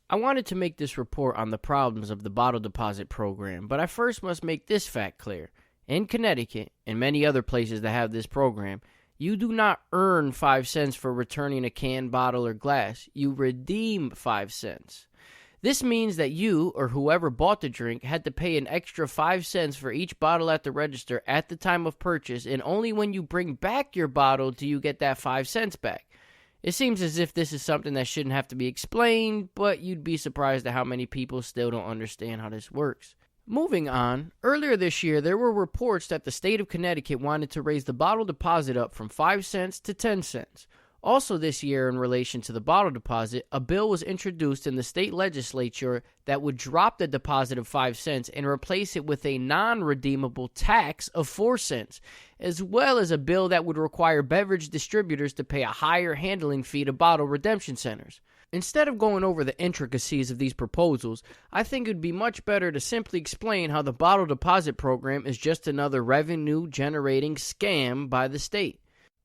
I wanted to make this report on the problems of the bottle deposit program, but I first must make this fact clear. In Connecticut, and many other places that have this program, you do not earn 5 cents for returning a can, bottle, or glass. You redeem 5 cents. This means that you, or whoever bought the drink, had to pay an extra 5 cents for each bottle at the register at the time of purchase, and only when you bring back your bottle do you get that 5 cents back. It seems as if this is something that shouldn't have to be explained, but you'd be surprised at how many people still don't understand how this works. Moving on, earlier this year there were reports that the state of Connecticut wanted to raise the bottle deposit up from 5 cents to 10 cents. Also this year, in relation to the bottle deposit, a bill was introduced in the state legislature that would drop the deposit of 5 cents and replace it with a non-redeemable tax of 4 cents, as well as a bill that would require beverage distributors to pay a higher handling fee to bottle redemption centers. Instead of going over the intricacies of these proposals, I think it would be much better to simply explain how the bottle deposit program is just another revenue-generating scam by the state.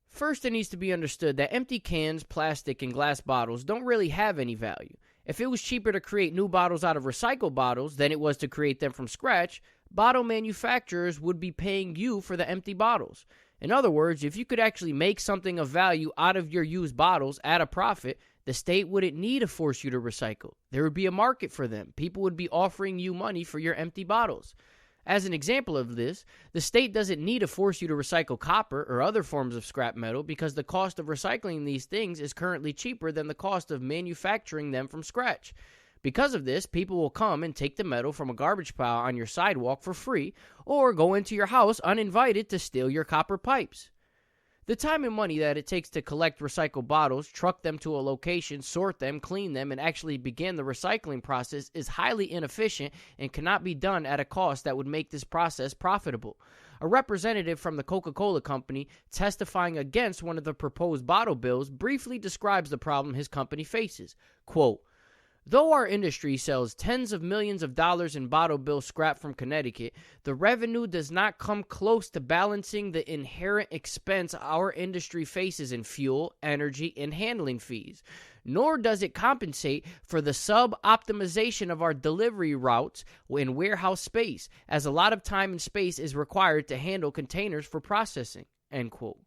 First, it needs to be understood that empty cans, plastic, and glass bottles don't really have any value. If it was cheaper to create new bottles out of recycled bottles than it was to create them from scratch, bottle manufacturers would be paying you for the empty bottles. In other words, if you could actually make something of value out of your used bottles at a profit, the state wouldn't need to force you to recycle. There would be a market for them. People would be offering you money for your empty bottles. As an example of this, the state doesn't need to force you to recycle copper or other forms of scrap metal because the cost of recycling these things is currently cheaper than the cost of manufacturing them from scratch. Because of this, people will come and take the metal from a garbage pile on your sidewalk for free or go into your house uninvited to steal your copper pipes. The time and money that it takes to collect recycled bottles, truck them to a location, sort them, clean them, and actually begin the recycling process is highly inefficient and cannot be done at a cost that would make this process profitable. A representative from the Coca-Cola Company testifying against one of the proposed bottle bills briefly describes the problem his company faces. Quote, "Though our industry sells tens of millions of dollars in bottle bill scrap from Connecticut, the revenue does not come close to balancing the inherent expense our industry faces in fuel, energy, and handling fees. Nor does it compensate for the sub-optimization of our delivery routes and warehouse space, as a lot of time and space is required to handle containers for processing." End quote.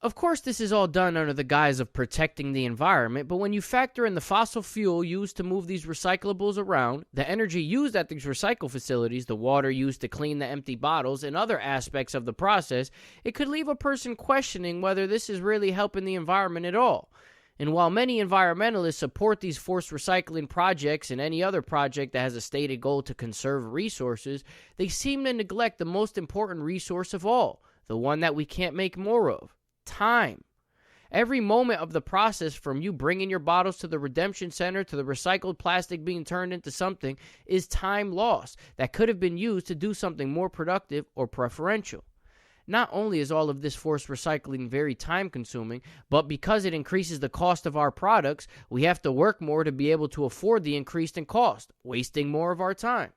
Of course, this is all done under the guise of protecting the environment, but when you factor in the fossil fuel used to move these recyclables around, the energy used at these recycle facilities, the water used to clean the empty bottles, and other aspects of the process, it could leave a person questioning whether this is really helping the environment at all. And while many environmentalists support these forced recycling projects and any other project that has a stated goal to conserve resources, they seem to neglect the most important resource of all, the one that we can't make more of. Time. Every moment of the process, from you bringing your bottles to the redemption center to the recycled plastic being turned into something, is time lost that could have been used to do something more productive or preferential. Not only is all of this forced recycling very time consuming, but because it increases the cost of our products, we have to work more to be able to afford the increase in cost, wasting more of our time.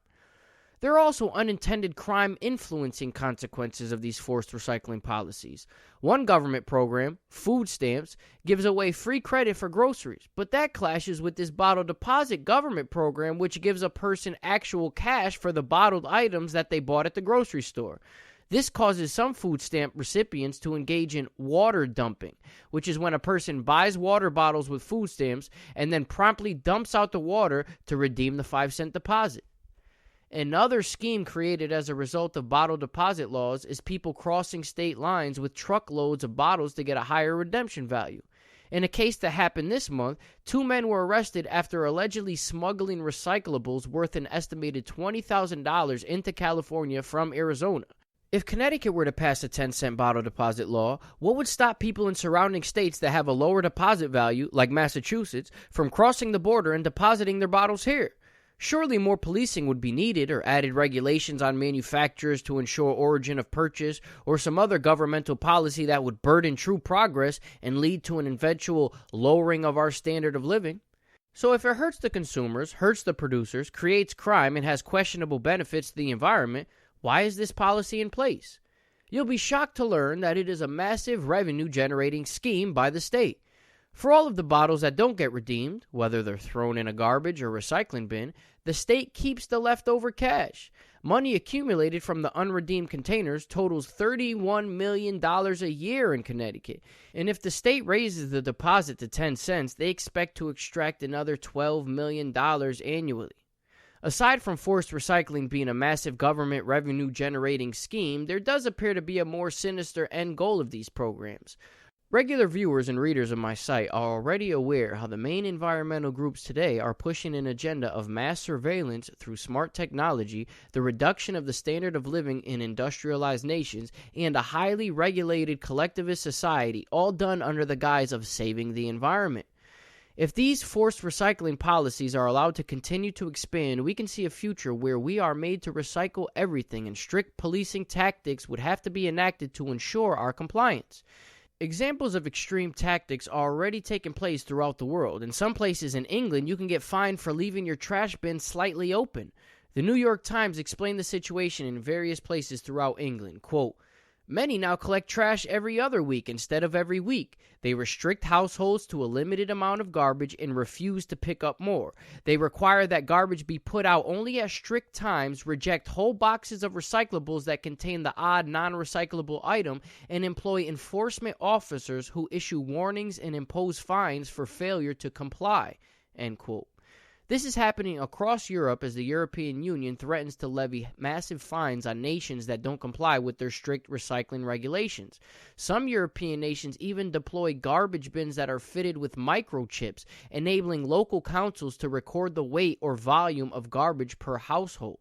There are also unintended crime influencing consequences of these forced recycling policies. One government program, food stamps, gives away free credit for groceries, but that clashes with this bottle deposit government program, which gives a person actual cash for the bottled items that they bought at the grocery store. This causes some food stamp recipients to engage in water dumping, which is when a person buys water bottles with food stamps and then promptly dumps out the water to redeem the 5-cent deposit. Another scheme created as a result of bottle deposit laws is people crossing state lines with truckloads of bottles to get a higher redemption value. In a case that happened this month, 2 men were arrested after allegedly smuggling recyclables worth an estimated $20,000 into California from Arizona. If Connecticut were to pass a 10-cent bottle deposit law, what would stop people in surrounding states that have a lower deposit value, like Massachusetts, from crossing the border and depositing their bottles here? Surely more policing would be needed, or added regulations on manufacturers to ensure origin of purchase, or some other governmental policy that would burden true progress and lead to an eventual lowering of our standard of living. So if it hurts the consumers, hurts the producers, creates crime, and has questionable benefits to the environment, why is this policy in place? You'll be shocked to learn that it is a massive revenue-generating scheme by the state. For all of the bottles that don't get redeemed, whether they're thrown in a garbage or recycling bin, the state keeps the leftover cash. Money accumulated from the unredeemed containers totals $31 million a year in Connecticut. And if the state raises the deposit to 10 cents, they expect to extract another $12 million annually. Aside from forced recycling being a massive government revenue-generating scheme, there does appear to be a more sinister end goal of these programs. Regular viewers and readers of my site are already aware how the main environmental groups today are pushing an agenda of mass surveillance through smart technology, the reduction of the standard of living in industrialized nations, and a highly regulated collectivist society, all done under the guise of saving the environment. If these forced recycling policies are allowed to continue to expand, we can see a future where we are made to recycle everything, and strict policing tactics would have to be enacted to ensure our compliance. Examples of extreme tactics are already taking place throughout the world. In some places in England, you can get fined for leaving your trash bin slightly open. The New York Times explained the situation in various places throughout England. Quote, "Many now collect trash every other week instead of every week. They restrict households to a limited amount of garbage and refuse to pick up more. They require that garbage be put out only at strict times, reject whole boxes of recyclables that contain the odd non-recyclable item, and employ enforcement officers who issue warnings and impose fines for failure to comply." End quote. This is happening across Europe as the European Union threatens to levy massive fines on nations that don't comply with their strict recycling regulations. Some European nations even deploy garbage bins that are fitted with microchips, enabling local councils to record the weight or volume of garbage per household.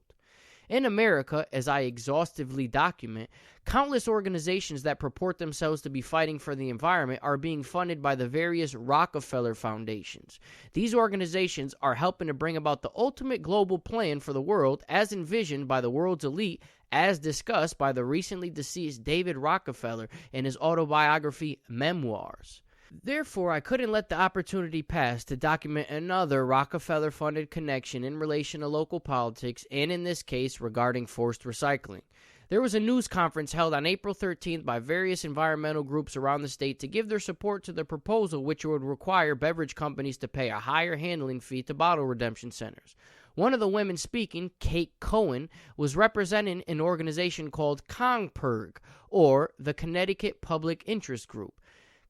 In America, as I exhaustively document, countless organizations that purport themselves to be fighting for the environment are being funded by the various Rockefeller foundations. These organizations are helping to bring about the ultimate global plan for the world as envisioned by the world's elite, as discussed by the recently deceased David Rockefeller in his autobiography, Memoirs. Therefore, I couldn't let the opportunity pass to document another Rockefeller-funded connection in relation to local politics, and in this case, regarding forced recycling. There was a news conference held on April 13th by various environmental groups around the state to give their support to the proposal, which would require beverage companies to pay a higher handling fee to bottle redemption centers. One of the women speaking, Kate Cohen, was representing an organization called CONPIRG, or the Connecticut Public Interest Group.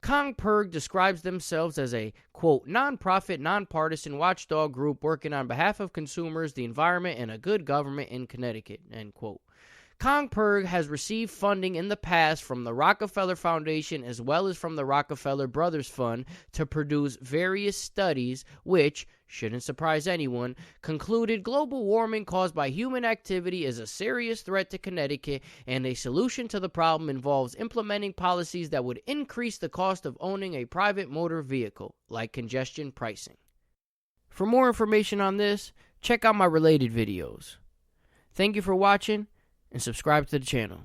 CONPIRG describes themselves as a, quote, nonprofit, nonpartisan watchdog group working on behalf of consumers, the environment, and a good government in Connecticut, end quote. CONPIRG has received funding in the past from the Rockefeller Foundation as well as from the Rockefeller Brothers Fund to produce various studies which, shouldn't surprise anyone, concluded global warming caused by human activity is a serious threat to Connecticut, and a solution to the problem involves implementing policies that would increase the cost of owning a private motor vehicle, like congestion pricing. For more information on this, check out my related videos. Thank you for watching, and subscribe to the channel.